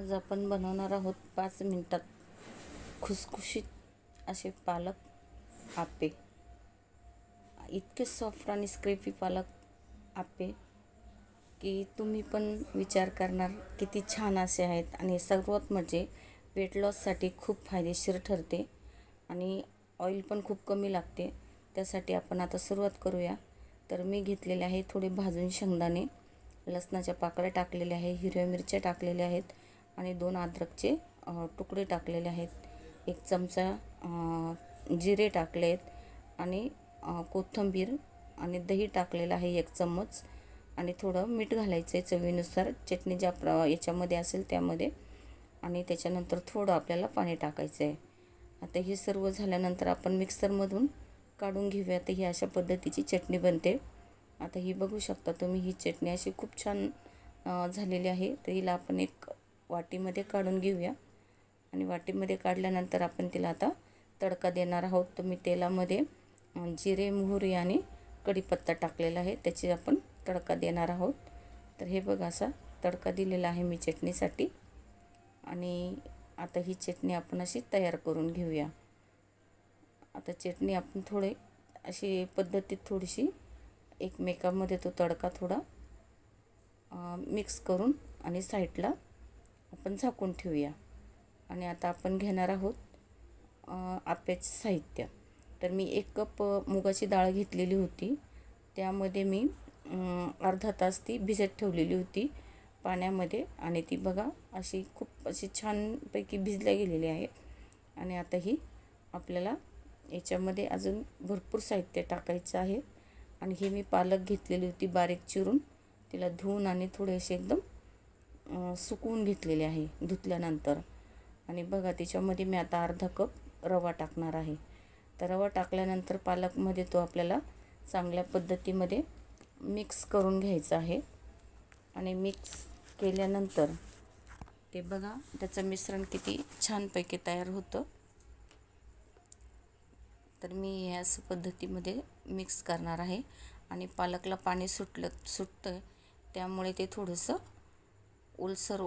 आज आपण बनवणार आहोत 5 मिनिटात खुसखुशीत असे पालक आप्पे. इतके सॉफ्ट आणि स्क्रेपी पालक आप्पे की तुम्ही पण विचार करणार किती छान असे आहेत. आणि सर्वात म्हणजे वेट लॉससाठी खूप फायदेशीर ठरते आणि ऑइल पण खूप कमी लागते. त्यासाठी आपण आता सुरुवात करूया. तर मी घेतलेले आहे थोडे भाजून शेंगदाणे, लसणाच्या पाकळ्या टाकलेल्या आहे, हिरव्या मिरच्या टाकलेल्या आहेत आणि 2 अद्रकचे तुकडे टाकलेले आहेत. 1 चमचा जिरे टाकले आहेत आणि कोथिंबीर आणि दही टाकलेलं आहे 1 चम्मच आणि थोडं मीठ घालायचं आहे चवीनुसार. चटणी ज्या याच्यामध्ये असेल त्यामध्ये. आणि त्याच्यानंतर थोडं आपल्याला पाणी टाकायचं आहे. आता हे सर्व झाल्यानंतर आपण मिक्सरमधून काढून घेऊया. तर ही अशा पद्धतीची चटणी बनते. आता ही बघू शकता तुम्ही, ही चटणी अशी खूप छान झालेली आहे. तर हिला आपण एक वाटीमध्ये काढून घेऊया. आणि वाटीमध्ये काढल्यानंतर आपण तिला आता तडका देणार आहोत. तर मी तेलामध्ये जिरे, मोहरी आणि कढीपत्ता टाकलेला आहे, त्याची आपण तडका देणार आहोत. तर हे बघा, असा तडका दिलेला आहे मी चटणीसाठी. आणि आता ही चटणी आपण अशी तयार करून घेऊया. आता चटणी आपण थोडे अशी पद्धतीत थोडीशी एकमेकांमध्ये तो तडका थोडा मिक्स करून आणि साईडला आपण झाकून ठेवूया. आणि आता आपण घेणार आहोत आप्याचे साहित्य. तर मी 1 कप मुगाची डाळ घेतलेली होती. त्यामध्ये मी अर्धा तास ती भिजत ठेवलेली होती पाण्यामध्ये. आणि ती बघा अशी खूप अशी छानपैकी भिजल्या गेलेली आहे. आणि आता ही आपल्याला याच्यामध्ये अजून भरपूर साहित्य टाकायचं आहे. आणि हे मी पालक घेतलेली होती बारीक चिरून, तिला धुवून आणि थोडेसे एकदम सुकवून घेतलेले आहे धुतल्यानंतर. आणि बघा त्याच्यामध्ये मी आता अर्धा कप रवा टाकणार आहे. तर रवा टाकल्यानंतर पालकमध्ये तो आपल्याला चांगल्या पद्धतीमध्ये मिक्स करून घ्यायचा आहे. आणि मिक्स केल्यानंतर ते बघा त्याचं मिश्रण किती छानपैकी तयार होतं. तर मी याच पद्धतीमध्ये मिक्स करणार आहे. आणि पालकला पाणी सुटतं त्यामुळे ते थोडंसं ओलसर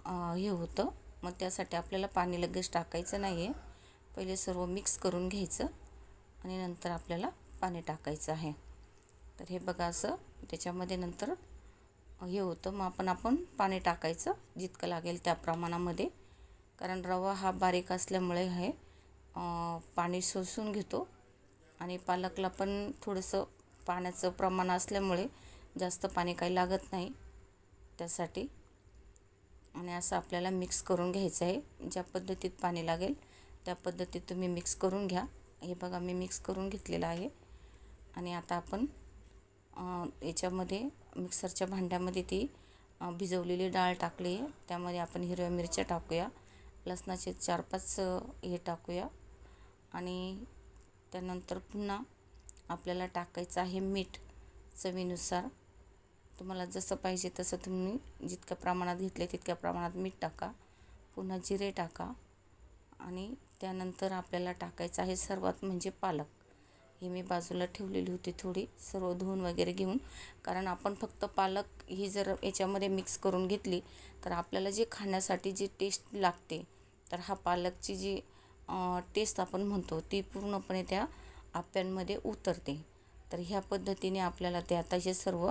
हे होतं. मग त्यासाठी आपल्याला पाणी लगेच टाकायचं नाही आहे. पहिले सर्व मिक्स करून घ्यायचं आणि नंतर आपल्याला पाणी टाकायचं आहे. तर हे बघा असं त्याच्यामध्ये नंतर हे होतं. मग आपण पाणी टाकायचं जितकं लागेल त्या प्रमाणामध्ये, कारण रवा हा बारीक असल्यामुळे हे पाणी शोषून घेतो. आणि पालकला पण थोडंसं पाण्याचं प्रमाण असल्यामुळे जास्त पाणी काही लागत नाही त्यासाठी. आणि असं आपल्याला मिक्स करून घ्यायचं आहे. ज्या पद्धतीत पाणी लागेल त्या पद्धतीत तुम्ही मिक्स करून घ्या. हे बघा मी मिक्स करून घेतलेलं आहे. आणि आता आपण याच्यामध्ये मिक्सरच्या भांड्यामध्ये ती भिजवलेली डाळ टाकली आहे. त्यामध्ये आपण हिरव्या मिरच्या टाकूया, लसणाचे 4-5 हे टाकूया. आणि त्यानंतर पुन्हा आपल्याला टाकायचं आहे मीठ चवीनुसार. तुम्हाला जसं पाहिजे तसं तुम्ही जितक्या प्रमाणात घेतले तितक्या प्रमाणात मीठ टाका. पुन्हा जिरे टाका. आणि त्यानंतर आपल्याला टाकायचं आहे सर्वात म्हणजे पालक. ही मी बाजूला ठेवलेली होती थोडी सर्व धुवून वगैरे घेऊन. कारण आपण फक्त पालक ही जर याच्यामध्ये मिक्स करून घेतली तर आपल्याला जे खाण्यासाठी जी टेस्ट लागते, तर हा पालकची जी टेस्ट आपण म्हणतो ती पूर्णपणे त्या आप्यांमध्ये उतरते. तर ह्या पद्धतीने आपल्याला ते आता हे सर्व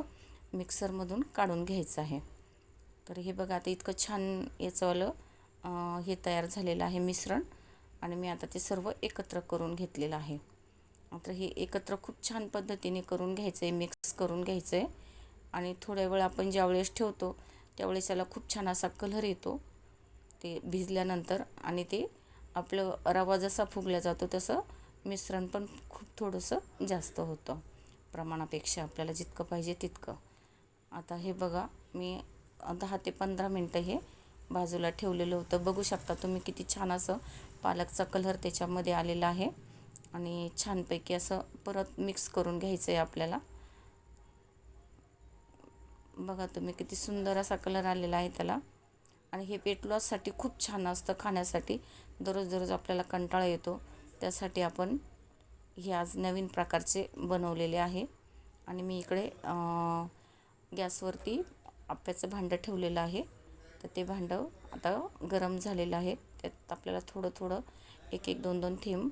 मिक्सरमधून काढून घ्यायचं आहे. तर हे बघा आता इतकं छान याचंवालं हे तयार झालेलं आहे मिश्रण. आणि मी आता ते सर्व एकत्र करून घेतलेलं आहे. आता हे एकत्र खूप छान पद्धतीने करून घ्यायचं आहे, मिक्स करून घ्यायचं आहे. आणि थोड्या वेळ आपण ज्यावेळेस ठेवतो त्यावेळेस त्याला खूप छान असा कलर येतो ते भिजल्यानंतर. आणि ते आपलं रवा जसा फुगला जातो तसं मिश्रण पण खूप थोडंसं जास्त होतं प्रमाणापेक्षा, आपल्याला जितकं पाहिजे तितकं. आता हे बघा मी 10 ते 15 मिनटं हे बाजूला ठेवलेलं होतं. बघू शकता तुम्ही किती छान असं पालकचा कलर त्याच्यामध्ये आलेला आहे. आणि छानपैकी असं परत मिक्स करून घ्यायचं आहे आपल्याला. बघा तुम्ही किती सुंदर असा कलर आलेला आहे त्याला. आणि हे वेट लॉससाठी खूप छान असतं खाण्यासाठी. दररोज आपल्याला कंटाळा येतो, त्यासाठी आपण हे आज नवीन प्रकारचे बनवलेले आहे. आणि मी इकडे गॅसवरती आप्याचं भांडं ठेवलेलं आहे. तर ते भांडं आता गरम झालेलं आहे. त्यात आपल्याला थोडं थोडं एक एक दोन दोन थेंब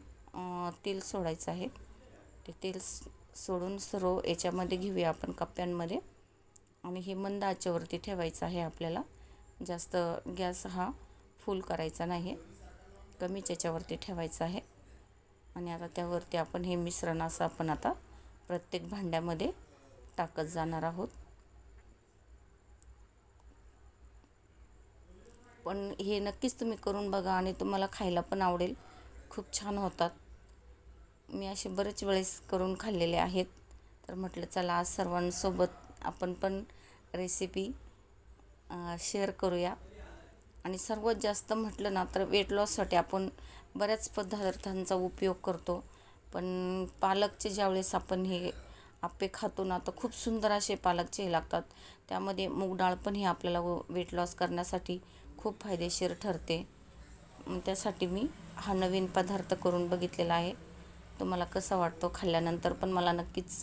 तेल सोडायचं आहे. ते तेल सोडून सर्व याच्यामध्ये घेऊया आपण कप्प्यांमध्ये. आणि हे मंद आचेवरती ठेवायचं आहे आपल्याला. जास्त गॅस हा फुल करायचा नाही, कमीच याच्यावरती ठेवायचा आहे. आणि आता त्यावरती आपण हे मिश्रण असं आपण आता प्रत्येक भांड्यामध्ये टाकत जाणार आहोत. पण हे नक्कीच तुम्ही करून बघा आणि तुम्हाला खायला पण आवडेल. खूप छान होतात. मी असे बरेच वेळेस करून खाल्लेले आहेत. तर म्हटलं चला आज सर्वांसोबत आपण पण रेसिपी शेअर करूया. आणि सर्वात जास्त म्हटलं ना तर वेट लॉससाठी आपण बऱ्याच पदार्थांचा उपयोग करतो. पण पालकचे ज्यावेळेस आपण हे आप्पे खातो ना तर खूप सुंदर असे पालकचे हे लागतात. त्यामध्ये मूग डाळ पण हे आपल्याला वेट लॉस करण्यासाठी खूप फायदेशीर ठरते. त्यासाठी मी हा नवीन पदार्थ करून बघितलेला आहे. तुम्हाला कसा वाटतो खाल्ल्यानंतर पण मला नक्कीच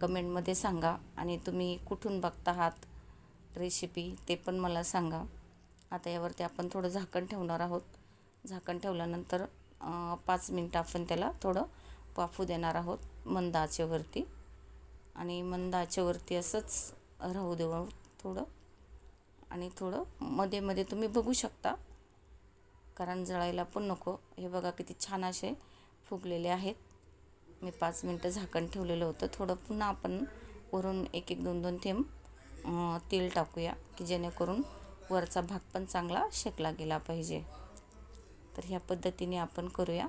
कमेंटमध्ये सांगा. आणि तुम्ही कुठून बघता आहात रेसिपी ते पण मला सांगा. आता यावरती आपण थोडं झाकण ठेवणार आहोत. झाकण ठेवल्यानंतर 5 मिनटं आपण त्याला थोडं वाफू देणार आहोत मंद आचेवरती. आणि मंद आचेवरती असंच राहू देऊ थोडं. आणि थोडं मध्ये मध्ये तुम्ही बघू शकता, कारण जळायला पण नको. हे बघा किती छान असे फुगलेले आहेत. मी 5 मिनटं झाकण ठेवलेलं होतं. थोडं पुन्हा आपण वरून एक एक दोन दोन थेंब तेल टाकूया, की जेणेकरून वरचा भाग पण चांगला शेकला गेला पाहिजे. तर ह्या पद्धतीने आपण करूया.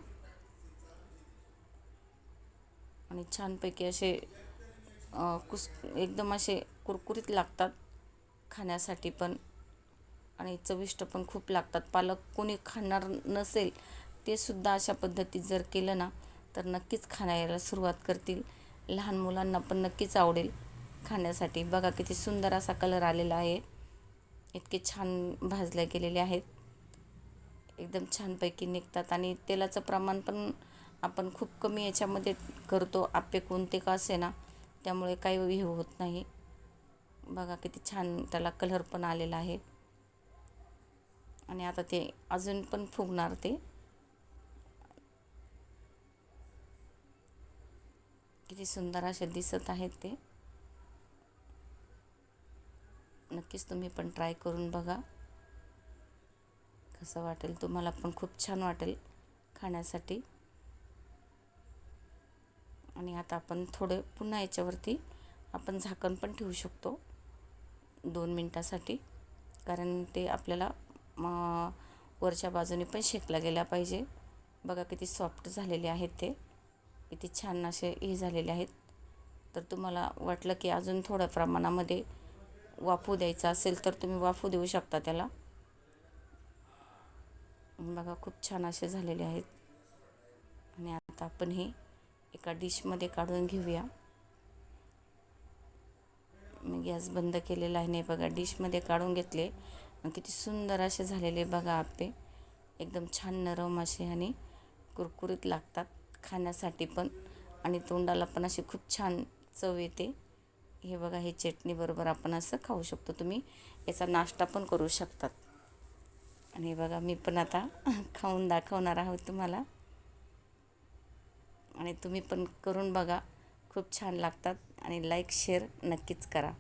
आणि छानपैकी असे एकदम असे कुरकुरीत लागतात खाण्यासाठी पण. आणि चविष्ट पण खूप लागतात. पालक कोणी खाणार नसेल ते सुद्धा अशा पद्धतीत जर केलं ना तर नक्कीच खाण्याला सुरुवात करतील. लहान मुलांना पण नक्कीच आवडेल खाण्यासाठी. बघा किती सुंदर असा कलर आलेला आहे. इतके छान भाजले गेलेले आहेत. एकदम छानपैकी निघतात. आणि तेलाचं प्रमाण पण आपण खूप कमी याच्यामध्ये करतो. आप्पे कोणते का असे ना, त्यामुळे काही हे होत नाही. बघा किती छान त्याला कलर पण आलेला आहे. आणि आता ते अजून पण फुगणार. ते किती सुंदर असे दिसत आहेत ते. नक्कीच तुम्ही पण ट्राय करून बघा, कसं वाटेल. तुम्हाला पण खूप छान वाटेल खाण्यासाठी. आणि आता आपण थोडं पुन्हा याच्यावरती आपण झाकण पण ठेवू शकतो 2 मिनटासाठी, कारण ते आपल्याला वरच्या बाजूने पण शेकला गेला पाहिजे. बघा किती सॉफ्ट झालेले आहेत ते, किती छान असे हे झालेले आहेत. तर तुम्हाला वाटलं की अजून थोड्या प्रमाणामध्ये वाफू द्यायचं असेल तर तुम्ही वाफू देऊ शकता त्याला. बघा खूप छान असे झालेले आहेत. आणि आता आपण हे एका डिशमध्ये काढून घेऊया. मी गॅस बंद केलेला आहे. नाही बघा डिशमध्ये काढून घेतले. किती सुंदर असे झालेले बघा आप्पे. एकदम छान नरम असे आणि कुरकुरीत लागतात खाण्यासाठी पण. आणि तोंडाला पण अशी खूप छान चव येते. हे बघा हे चटणीबरोबर आपण असं खाऊ शकतो. तुम्ही याचा नाश्ता पण करू शकतात. आणि बघा मी पण आता खाऊन दाखवणार आहोत तुम्हाला. आणि तुम्ही पण करून बघा, खूप छान लागतात. आणि लाईक शेअर नक्कीच करा.